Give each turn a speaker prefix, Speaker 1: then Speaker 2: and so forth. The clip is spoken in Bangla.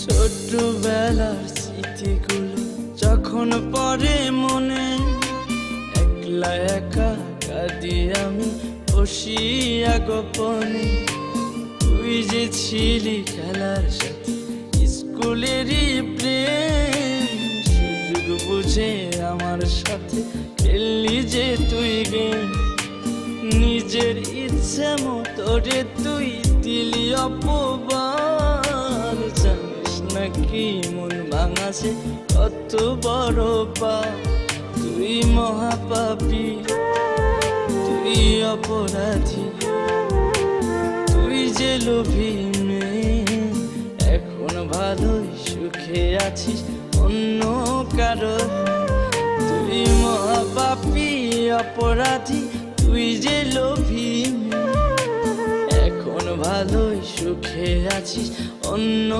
Speaker 1: ছোটবেলার স্মৃতিগুলো যখন পড়ে মনে, একলা একা কাঁদি আমি বসিয়া গোপনে। তুই যে ছিলি খেলার সাথে স্কুলেরই প্রেম, সুযোগ বুঝে আমার সাথে খেললি যে তুই গেম। নিজের ইচ্ছে মতো রে তুই দিলি অপবাদ, জানিস নাকি মন ভাঙাছে কত বড় পাপ। তুই মহাপাপী, তুই অপরাধী, তুই যে লোভী মেয়ে, এখন ভালোই সুখে আছিস অন্য কারো। তুই মহাপাপী অপরাধী, তুই যে লোভী মেয়ে, এখন ভালোই সুখে আছিস অন্য